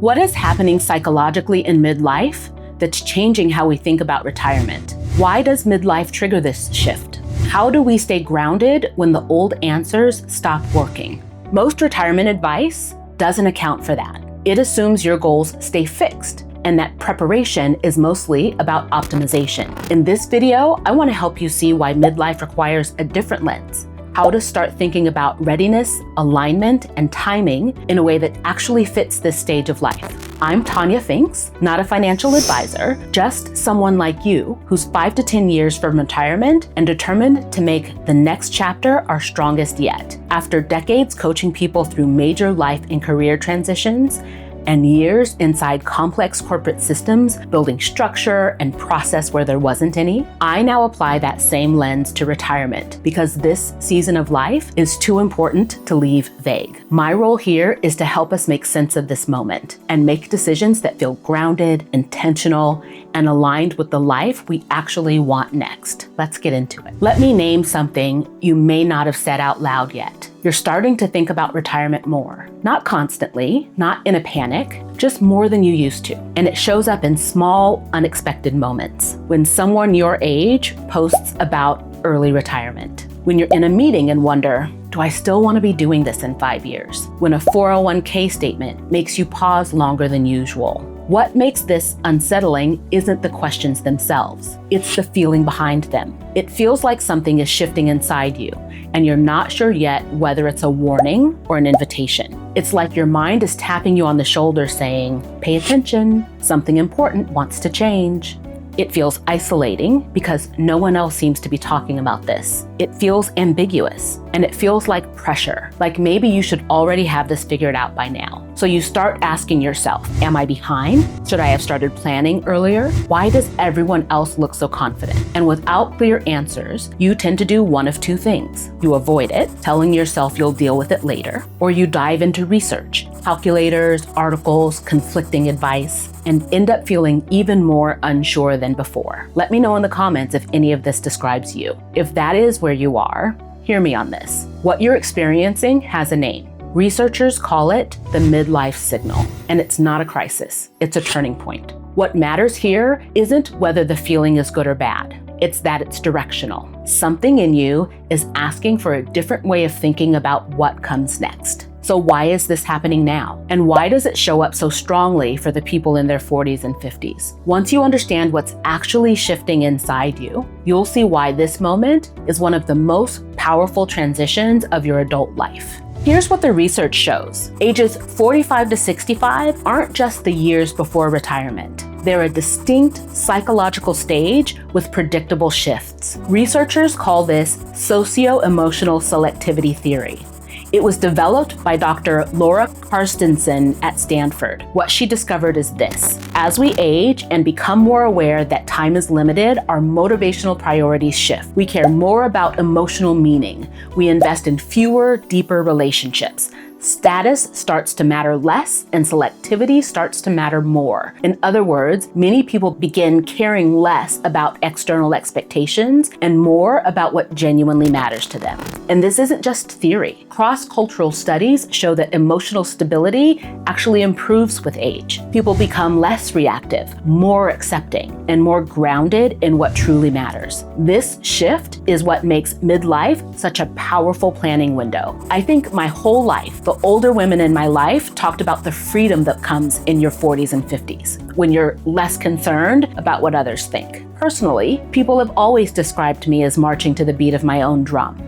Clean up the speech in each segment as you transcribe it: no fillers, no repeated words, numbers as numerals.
What is happening psychologically in midlife that's changing how we think about retirement? Why does midlife trigger this shift? How do we stay grounded when the old answers stop working? Most retirement advice doesn't account for that. It assumes your goals stay fixed and that preparation is mostly about optimization. In this video, I want to help you see why midlife requires a different lens. How to start thinking about readiness, alignment, and timing in a way that actually fits this stage of life. I'm Tanya Finks, not a financial advisor, just someone like you who's 5 to 10 years from retirement and determined to make the next chapter our strongest yet. After decades coaching people through major life and career transitions, and years inside complex corporate systems, building structure and process where there wasn't any, I now apply that same lens to retirement because this season of life is too important to leave vague. My role here is to help us make sense of this moment and make decisions that feel grounded, intentional, and aligned with the life we actually want next. Let's get into it. Let me name something you may not have said out loud yet. You're starting to think about retirement more. Not constantly, not in a panic, just more than you used to. And it shows up in small, unexpected moments. When someone your age posts about early retirement. When you're in a meeting and wonder, do I still want to be doing this in 5 years? When a 401k statement makes you pause longer than usual. What makes this unsettling isn't the questions themselves, it's the feeling behind them. It feels like something is shifting inside you, and you're not sure yet whether it's a warning or an invitation. It's like your mind is tapping you on the shoulder saying, pay attention, something important wants to change. It feels isolating because no one else seems to be talking about this. It feels ambiguous and it feels like pressure, like maybe you should already have this figured out by now. So you start asking yourself, am I behind? Should I have started planning earlier? Why does everyone else look so confident? And without clear answers, you tend to do one of two things. You avoid it, telling yourself you'll deal with it later, or you dive into research, calculators, articles, conflicting advice, and end up feeling even more unsure than before. Let me know in the comments if any of this describes you. If that is where you are, hear me on this. What you're experiencing has a name. Researchers call it the midlife signal, and it's not a crisis, it's a turning point. What matters here isn't whether the feeling is good or bad, it's that it's directional. Something in you is asking for a different way of thinking about what comes next. So why is this happening now? And why does it show up so strongly for the people in their 40s and 50s? Once you understand what's actually shifting inside you, you'll see why this moment is one of the most powerful transitions of your adult life. Here's what the research shows. Ages 45 to 65 aren't just the years before retirement. They're a distinct psychological stage with predictable shifts. Researchers call this socio-emotional selectivity theory. It was developed by Dr. Laura Carstensen at Stanford. What she discovered is this. As we age and become more aware that time is limited, our motivational priorities shift. We care more about emotional meaning. We invest in fewer, deeper relationships. Status starts to matter less and selectivity starts to matter more. In other words, many people begin caring less about external expectations and more about what genuinely matters to them. And this isn't just theory. Cross-cultural studies show that emotional stability actually improves with age. People become less reactive, more accepting, and more grounded in what truly matters. This shift is what makes midlife such a powerful planning window. I think my whole life, the older women in my life talked about the freedom that comes in your 40s and 50s, when you're less concerned about what others think. Personally, people have always described me as marching to the beat of my own drum.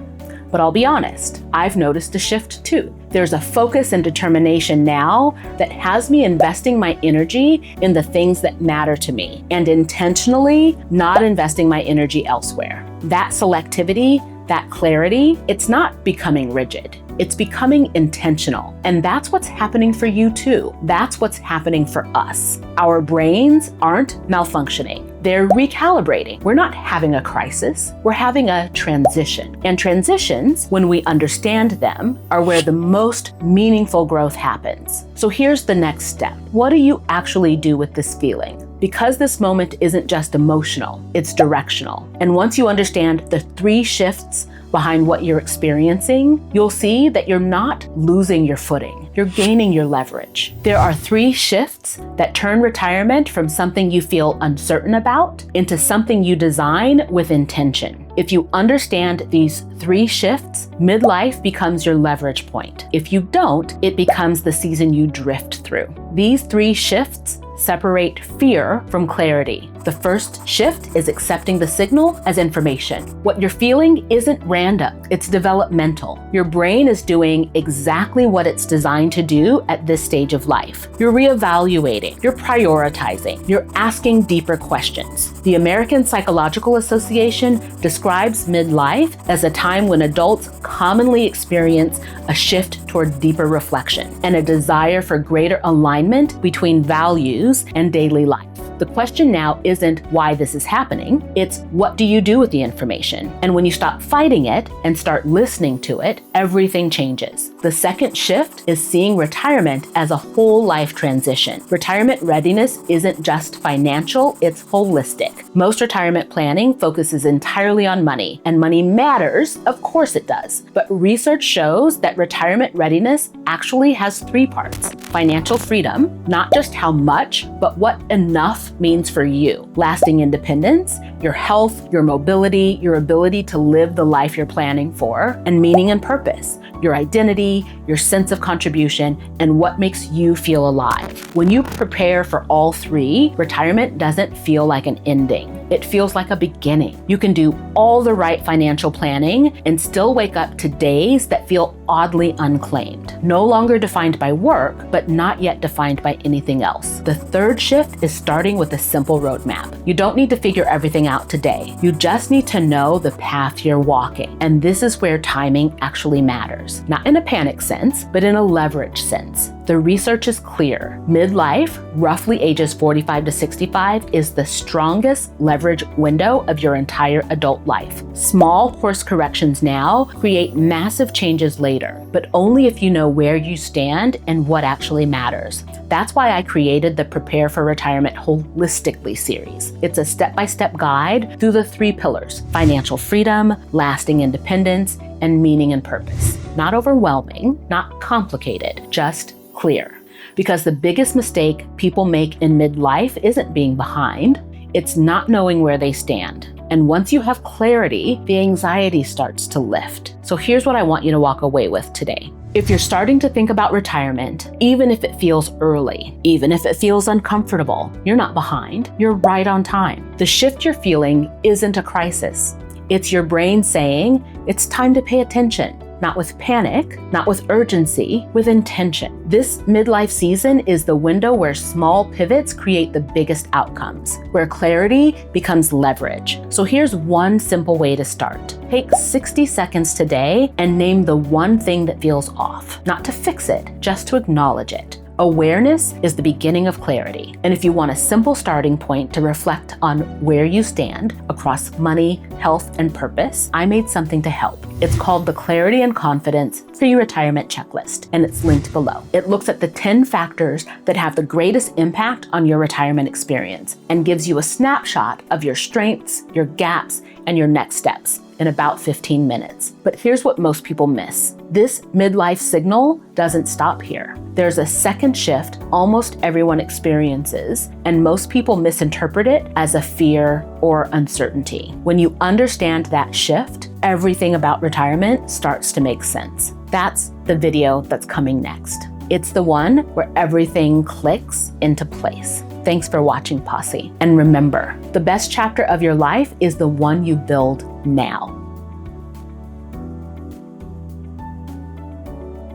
But I'll be honest, I've noticed a shift too. There's a focus and determination now that has me investing my energy in the things that matter to me and intentionally not investing my energy elsewhere. That selectivity, that clarity, it's not becoming rigid. It's becoming intentional. And that's what's happening for you too. That's what's happening for us. Our brains aren't malfunctioning. They're recalibrating. We're not having a crisis. We're having a transition. And transitions, when we understand them, are where the most meaningful growth happens. So here's the next step. What do you actually do with this feeling? Because this moment isn't just emotional, it's directional. And once you understand the 3 shifts behind what you're experiencing, you'll see that you're not losing your footing. You're gaining your leverage. There are 3 shifts that turn retirement from something you feel uncertain about into something you design with intention. If you understand these 3 shifts, midlife becomes your leverage point. If you don't, it becomes the season you drift through. These 3 shifts separate fear from clarity. The first shift is accepting the signal as information. What you're feeling isn't random, it's developmental. Your brain is doing exactly what it's designed to do at this stage of life. You're reevaluating, you're prioritizing, you're asking deeper questions. The American Psychological Association describes midlife as a time when adults commonly experience a shift toward deeper reflection and a desire for greater alignment between values and daily life. The question now isn't why this is happening, it's what do you do with the information? And when you stop fighting it and start listening to it, everything changes. The second shift is seeing retirement as a whole life transition. Retirement readiness isn't just financial, it's holistic. Most retirement planning focuses entirely on money, and money matters, of course it does. But research shows that retirement readiness actually has 3 parts. Financial freedom, not just how much, but what enough means for you. Lasting independence, your health, your mobility, your ability to live the life you're planning for, and meaning and purpose, your identity, your sense of contribution, and what makes you feel alive. When you prepare for all 3, retirement doesn't feel like an ending. It feels like a beginning. You can do all the right financial planning and still wake up to days that feel oddly unclaimed. No longer defined by work, but not yet defined by anything else. The third shift is starting with a simple roadmap. You don't need to figure everything out today. You just need to know the path you're walking. And this is where timing actually matters. Not in a panic sense, but in a leverage sense. The research is clear. Midlife, roughly ages 45 to 65, is the strongest leverage window of your entire adult life. Small course corrections now create massive changes later, but only if you know where you stand and what actually matters. That's why I created the Prepare for Retirement Holistically series. It's a step-by-step guide through the 3 pillars: financial freedom, lasting independence, and meaning and purpose. Not overwhelming, not complicated, just clear. Because the biggest mistake people make in midlife isn't being behind, it's not knowing where they stand. And once you have clarity, the anxiety starts to lift. So here's what I want you to walk away with today. If you're starting to think about retirement, even if it feels early, even if it feels uncomfortable, you're not behind, you're right on time. The shift you're feeling isn't a crisis. It's your brain saying, it's time to pay attention. Not with panic, not with urgency, with intention. This midlife season is the window where small pivots create the biggest outcomes, where clarity becomes leverage. So here's one simple way to start. Take 60 seconds today and name the one thing that feels off. Not to fix it, just to acknowledge it. Awareness is the beginning of clarity. And if you want a simple starting point to reflect on where you stand across money, health, and purpose, I made something to help. It's called the Clarity and Confidence Pre-Retirement Checklist, and it's linked below. It looks at the 10 factors that have the greatest impact on your retirement experience and gives you a snapshot of your strengths, your gaps, and your next steps in about 15 minutes. But here's what most people miss. This midlife signal doesn't stop here. There's a second shift almost everyone experiences, and most people misinterpret it as a fear or uncertainty. When you understand that shift, everything about retirement starts to make sense. That's the video that's coming next. It's the one where everything clicks into place. Thanks for watching, Posse. And remember, the best chapter of your life is the one you build now.